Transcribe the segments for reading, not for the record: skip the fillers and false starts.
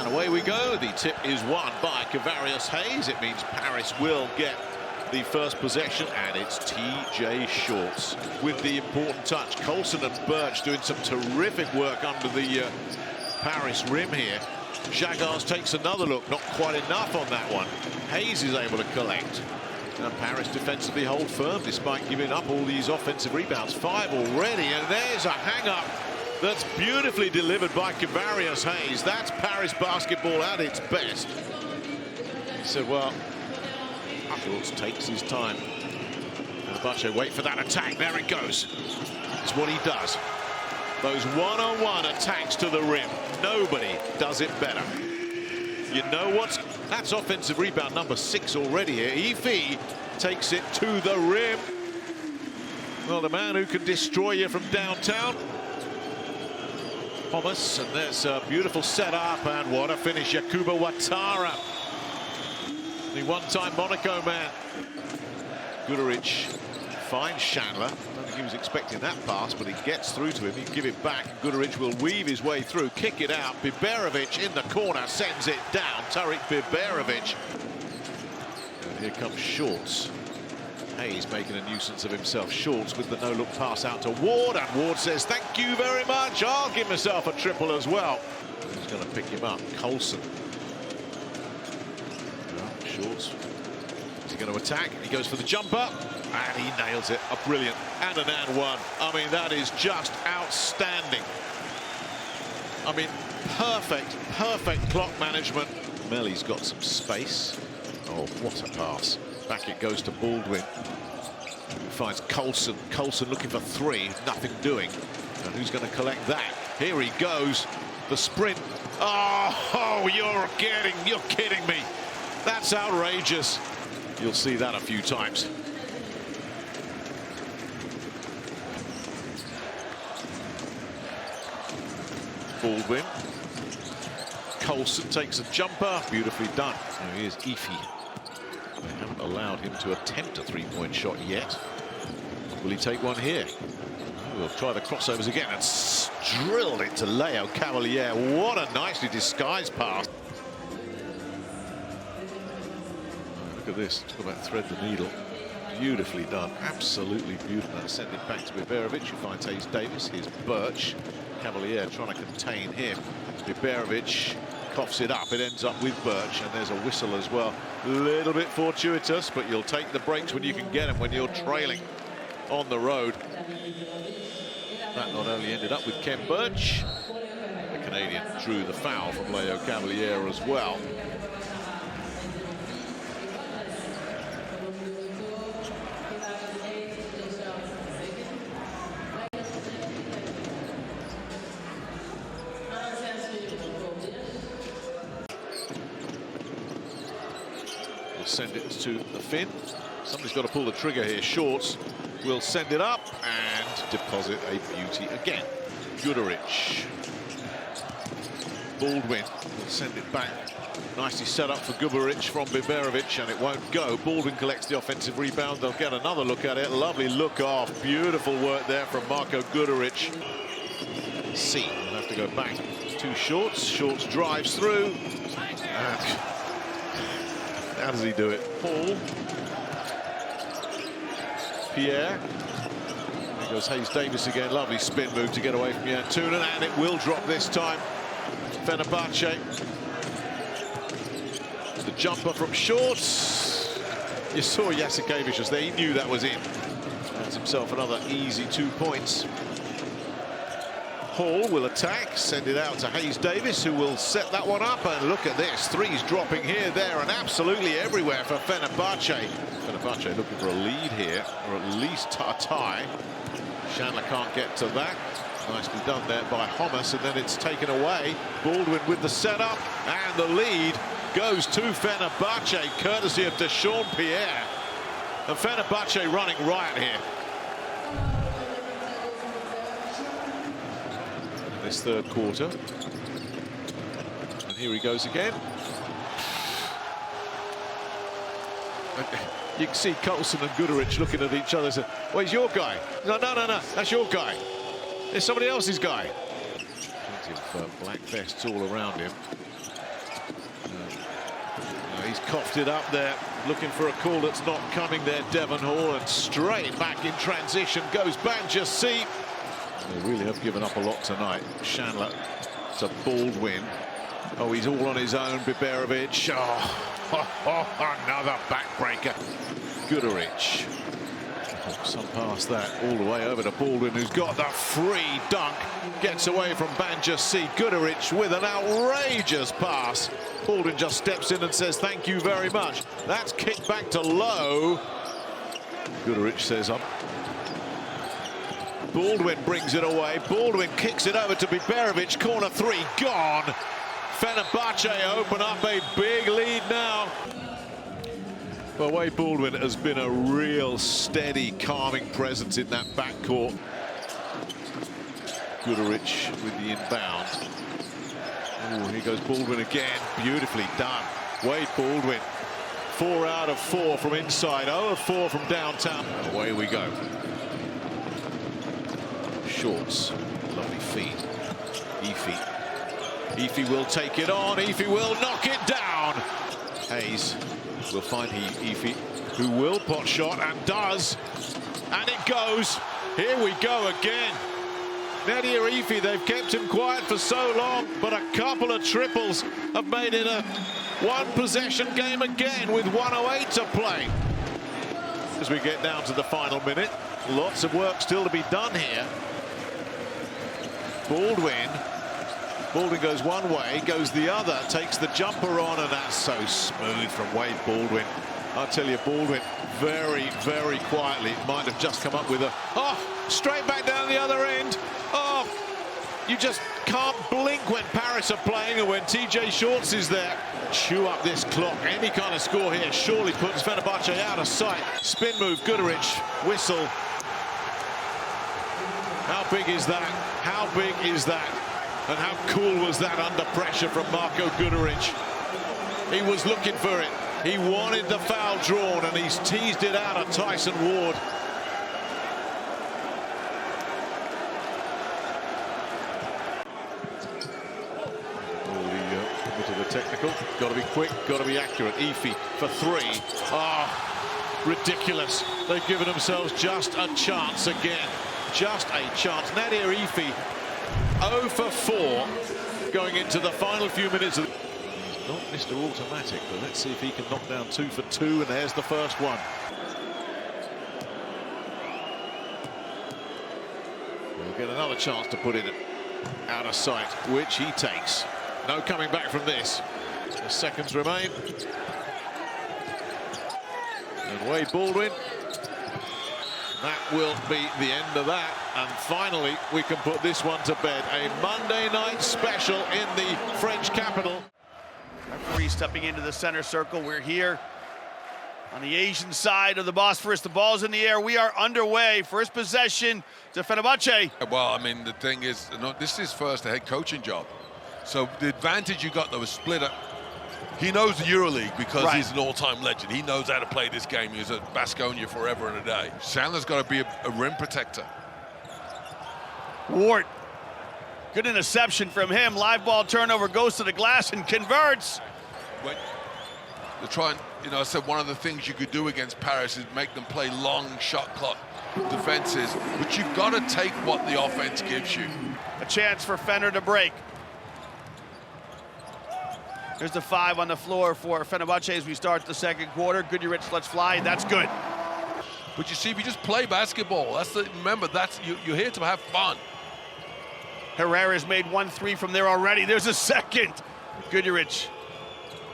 And away we go. The tip is won by Kavarius Hayes. It means Paris will get the first possession, and it's TJ Shorts with the important touch. Coulson and Birch doing some terrific work under the Paris rim here. Jagars takes another look, not quite enough on that one. Hayes is able to collect. And Paris defensively hold firm despite giving up all these offensive rebounds. 5 already, and there's a hang-up that's beautifully delivered by Kavarius Hayes. That's Paris basketball at its best. He said, well, Shorts takes his time. Fenerbahce wait for that attack. There it goes. It's what he does. Those one-on-one attacks to the rim. Nobody does it better. You know what? That's offensive rebound number 6 already here. Efi takes it to the rim. Well, the man who can destroy you from downtown. Thomas, and there's a beautiful setup, and what a finish. Yakuba Ouattara, the one-time Monaco man. Guduric finds Chandler. I don't think he was expecting that pass, but he gets through to him. He give it back. Guduric will weave his way through, kick it out. Biberovic in the corner sends it down. Tariq Biberovic. And here comes Shorts. Hayes making a nuisance of himself. Shorts with the no-look pass out to Ward, and Ward says, thank you very much. I'll give myself a triple as well. Who's going to pick him up? Coulson. Shorts. Is he going to attack? He goes for the jumper, and he nails it. A brilliant and one. I mean, that is just outstanding. I mean, perfect clock management. Melly's got some space. Oh, what a pass. Back it goes to Baldwin. Finds Coulson. Coulson looking for 3, nothing doing. And who's going to collect that? Here he goes. The sprint. Oh, you're kidding me. That's outrageous. You'll see that a few times. Baldwin. Coulson takes a jumper. Beautifully done. There he is, Efi. They haven't allowed him to attempt a three-point shot yet. Will he take one here? We'll try the crossovers again and drilled it to Leo Cavalier. What a nicely disguised pass. Look at this. Talk about thread the needle. Beautifully done. Absolutely beautiful. And send it back to Biberovic, who finds Hayes Davis. Here's Birch. Cavalier trying to contain him. Biberovic coughs it up. It ends up with Birch, and there's a whistle as well. A little bit fortuitous, but you'll take the breaks when you can get them when you're trailing on the road. That not only ended up with Ken Birch, the Canadian drew the foul from Leo Cavalier as well. Send it to the Finn. Somebody's got to pull the trigger here. Shorts will send it up and deposit a beauty again. Guduric. Baldwin will send it back. Nicely set up for Guduric from Biberovic, and it won't go. Baldwin collects the offensive rebound. They'll get another look at it. Lovely look off. Beautiful work there from Marko Guduric. C will have to go back to Shorts. Shorts drives through. And how does he do it? Paul. Pierre. There goes Hayes Davis again. Lovely spin move to get away from Jan Tunen, and it will drop this time. Fenerbahce. The jumper from Shorts. You saw Jasikevic just there. He knew that was in. Has himself another easy 2 points. Hall will attack, send it out to Hayes Davis, who will set that one up. And look at this, threes dropping here, there, and absolutely everywhere for Fenerbahce. Fenerbahce looking for a lead here, or at least a tie. Chandler can't get to that. Nicely done there by Thomas, and then it's taken away. Baldwin with the setup, and the lead goes to Fenerbahce, courtesy of Deshaun Pierre. And Fenerbahce running riot here. This third quarter, and here he goes again. You can see Coulson and Guduric looking at each other and say, well, he's your guy. No, that's your guy. There's somebody else's guy. Plenty of black vests all around him. He's coughed it up there, looking for a call that's not coming there, Devon Hall, and straight back in transition goes Banjasi. They really have given up a lot tonight. Chandler to Baldwin. Oh, he's all on his own, Biberovic. Another backbreaker. Guduric. Some past that, all the way over to Baldwin, who's got the free dunk. Gets away from Banjasi. Guduric with an outrageous pass. Baldwin just steps in and says, thank you very much. That's kicked back to Low. Guduric says up. Baldwin brings it away. Baldwin kicks it over to Biberovic. Corner three, gone. Fenerbahce open up a big lead now. Well, Wade Baldwin has been a real steady, calming presence in that backcourt. Guduric with the inbound. Oh, here goes Baldwin again. Beautifully done. Wade Baldwin, 4 out of 4 from inside, 0 of 4 from downtown. Away we go. Shorts, lovely feed. Efi will take it on. Efi will knock it down. Hayes will find Efi, who will pot shot and does. And it goes. Here we go again. Nadir Efi, they've kept him quiet for so long, but a couple of triples have made it a one-possession game again with 1:08 to play. As we get down to the final minute, lots of work still to be done here. Baldwin goes one way, goes the other, takes the jumper on, and that's so smooth from Wade Baldwin. I'll tell you, Baldwin very, very quietly might have just come up with a, straight back down the other end. Oh, you just can't blink when Paris are playing and when TJ Shorts is there. Chew up this clock. Any kind of score here surely puts Fenerbahce out of sight. Spin move, Guduric, whistle. How big is that? How big is that? And how cool was that under pressure from Marko Guduric? He was looking for it. He wanted the foul drawn, and he's teased it out of Tyson Ward. To the technical. Got to be quick, got to be accurate. Efi for three. Ridiculous. They've given themselves just a chance again. Just a chance. Nadir Efi 0 for 4 going into the final few minutes of not Mr. Automatic, but let's see if he can knock down 2 for 2, and there's the first one. We'll get another chance to put it out of sight, which he takes. No coming back from this. The seconds remain. And Wade Baldwin. That will be the end of that. And finally, we can put this one to bed. A Monday night special in the French capital. Referee stepping into the center circle. We're here on the Asian side of the Bosphorus. The ball's in the air. We are underway. First possession to Fenerbahce. Well, I mean, the thing is, this is his first head coaching job. So the advantage you got, though, was split up. He knows the EuroLeague because he's an all-time legend. He knows how to play this game. He was at Baskonia forever and a day. Chandler's got to be a rim protector. Ward, good interception from him. Live ball turnover, goes to the glass and converts. But they're trying, I said one of the things you could do against Paris is make them play long shot clock defenses. But you've got to take what the offense gives you. A chance for Fener to break. There's the 5 on the floor for Fenerbahce as we start the second quarter. Guduric lets fly. That's good. But you see, if you just play basketball, remember, you're here to have fun. Herrera's made 1 3 from there already. There's a second. Guduric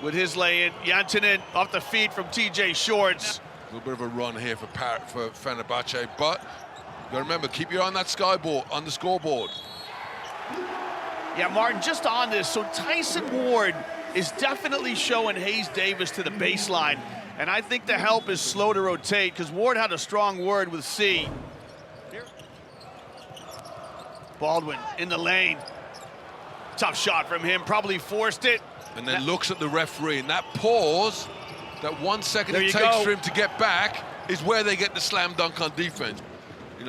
with his lay-in. Jantunen off the feet from TJ Shorts. A little bit of a run here for Fenerbahce, but you got to remember, keep your eye on that on the scoreboard. Yeah, Martin, just on this, so Tyson Ward is definitely showing Hayes Davis to the baseline, and I think the help is slow to rotate because Ward had a strong word with C. Baldwin in the lane. Tough shot from him, probably forced it. And then looks at the referee, and that pause, that 1 second it takes for him to get back, is where they get the slam dunk on defense.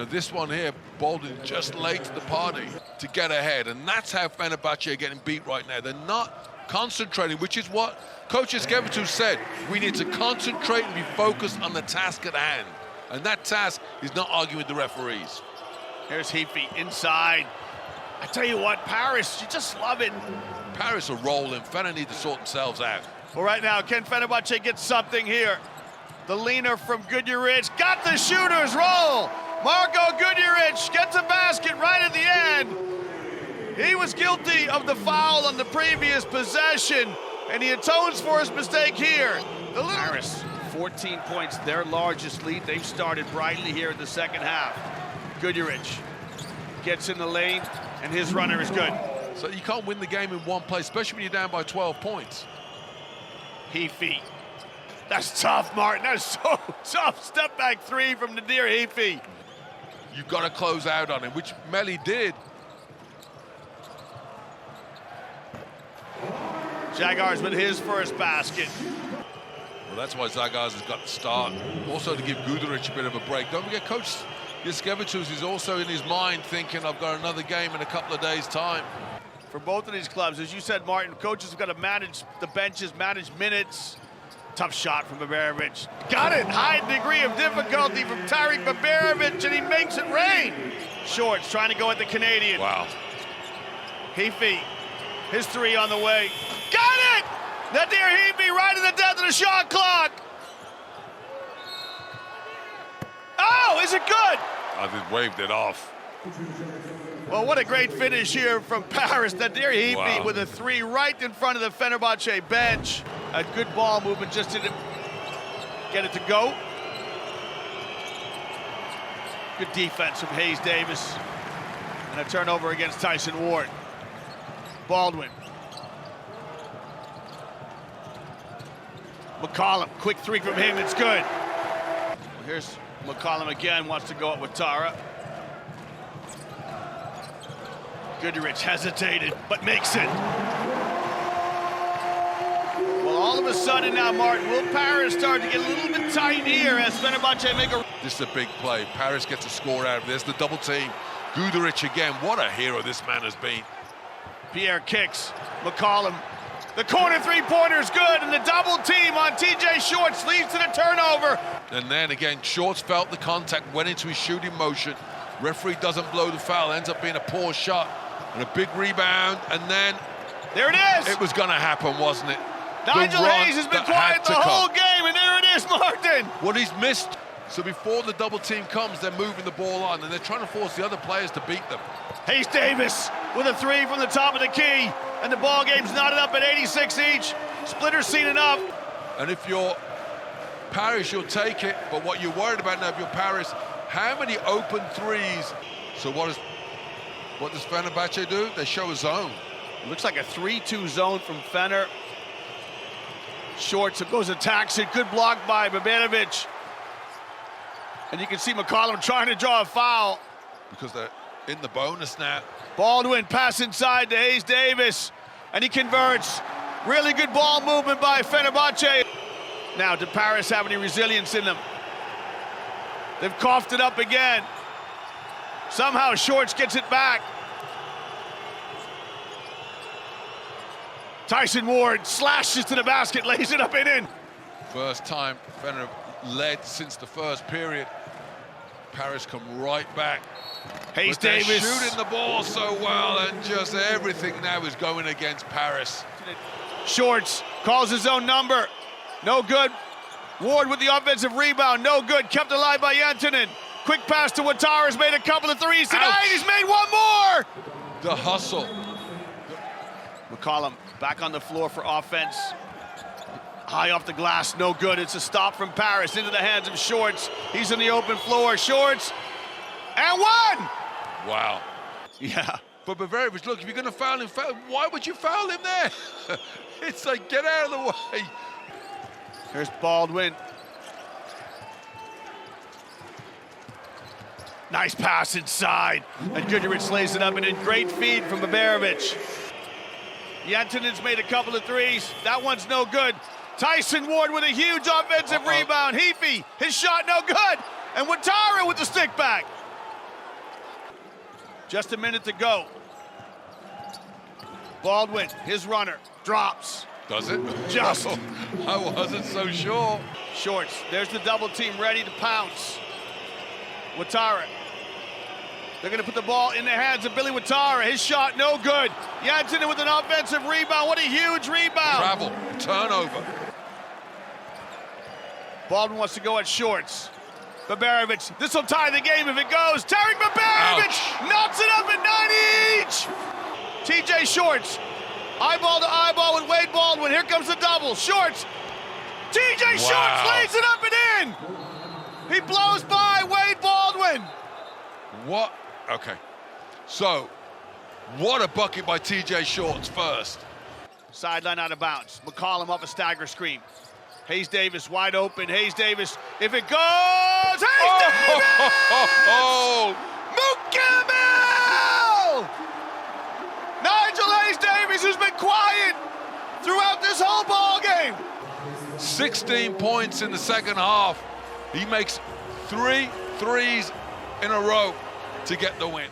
This one here, Baldwin just late to the party to get ahead, and that's how Fenerbahce are getting beat right now. They're not concentrating, which is what Coach Eskevitu said. We need to concentrate and be focused on the task at hand. And that task is not arguing with the referees. Here's Heafy inside. I tell you what, Paris, you just love it. Paris are rolling. Fener need to sort themselves out. Well, right now, can Fenerbahce get something here? The leaner from Guduric got the shooters roll. Marko Guduric gets a basket right at the end. He was guilty of the foul on the previous possession, and he atones for his mistake here. Paris, 14 points, their largest lead. They've started brightly here in the second half. Guduric gets in the lane, and his runner is good. So you can't win the game in one play, especially when you're down by 12 points. Heafy. That's tough, Martin. That's so tough. Step back three from Nadir Heafy. You've got to close out on him, which Melli did. Jaguars with his first basket. Well, that's why Zagars has got to start. Also to give Guduric a bit of a break. Don't forget, Coach Jaskevičius is also in his mind thinking, I've got another game in a couple of days' time. For both of these clubs, as you said, Martin, coaches have got to manage the benches, manage minutes. Tough shot from Baberovic. Got it! High degree of difficulty from Tarik Baberovic, and he makes it rain. Shorts trying to go at the Canadian. Wow. Heafy, his three on the way. Got it! Nadir Heafy right in the death of the shot clock. Oh, is it good? I just waved it off. Well, what a great finish here from Paris. Nadir Heafy Wow. with a three right in front of the Fenerbahce bench. A good ball movement, just didn't get it to go. Good defense from Hayes Davis. And a turnover against Tyson Ward. Baldwin. McCollum, quick three from him, it's good. Well, here's McCollum again, wants to go up with Tara. Guduric hesitated, but makes it. Well, all of a sudden now, Martin, will Paris start to get a little bit tight here as Fenerbahce make a... This is a big play. Paris gets a score out of this. The double team. Guduric again. What a hero this man has been. Pierre kicks. McCollum. The corner three-pointer is good, and the double team on TJ Shorts leads to the turnover. And then again, Shorts felt the contact, went into his shooting motion. Referee doesn't blow the foul. Ends up being a poor shot. And a big rebound, and then... There it is! It was going to happen, wasn't it? Nigel Hayes has been quiet the whole game, and there it is, Martin! What he's missed. So before the double team comes, they're moving the ball on, and they're trying to force the other players to beat them. Hayes Davis with a three from the top of the key, and the ball game's knotted up at 86 each. Splitter seen enough. And if you're Paris, you'll take it, but what you're worried about now, if you're Paris, how many open threes? So what does Fenerbahce do? They show a zone. It looks like a 3-2 zone from Fener. Shorts, it goes, attacks it. Good block by Baberovic. And you can see McCollum trying to draw a foul. Because they're in the bonus now. Baldwin pass inside to Hayes Davis. And he converts. Really good ball movement by Fenerbahce. Now, did Paris have any resilience in them? They've coughed it up again. Somehow Shorts gets it back. Tyson Ward slashes to the basket, lays it up and in. First time Fener led since the first period. Paris come right back. Hayes but they're Davis shooting the ball so well, and just everything now is going against Paris. Shorts calls his own number. No good. Ward with the offensive rebound. No good. Kept alive by Antonin. Quick pass to Ouattara's made a couple of threes tonight. Ouch. He's made one more. The hustle. McCollum back on the floor for offense. High off the glass, no good. It's a stop from Paris into the hands of Shorts. He's in the open floor. Shorts, and one! Wow. Yeah. But Baberovic, look, if you're going to foul him, why would you foul him there? It's like, get out of the way. Here's Baldwin. Nice pass inside. And Guduric lays it up, and a great feed from Baberovic. Yantonin's made a couple of threes. That one's no good. Tyson Ward with a huge offensive rebound. Heafy, his shot no good. And Ouattara with the stick back. Just a minute to go. Baldwin, his runner, drops. Does it? Just. I wasn't so sure. Shorts, there's the double team ready to pounce. Ouattara. They're going to put the ball in the hands of Billy Ouattara. His shot, no good. Janssen with an offensive rebound. What a huge rebound. Travel, turnover. Baldwin wants to go at Shorts. Babarovic, this will tie the game if it goes. Tarek Babarovic knocks it up at 90 each. TJ Shorts, eyeball to eyeball with Wade Baldwin. Here comes the double. Shorts. TJ Shorts lays it up and in. He blows by Wade Baldwin. What? Okay. So, what a bucket by TJ Shorts first. Sideline out of bounds. McCollum up a stagger screen. Hayes Davis wide open. Hayes Davis, if it goes, Hayes Davis! Oh! Mukimel! Nigel Hayes Davis, who's been quiet throughout this whole ball game. 16 points in the second half. He makes 3 threes in a row to get the win.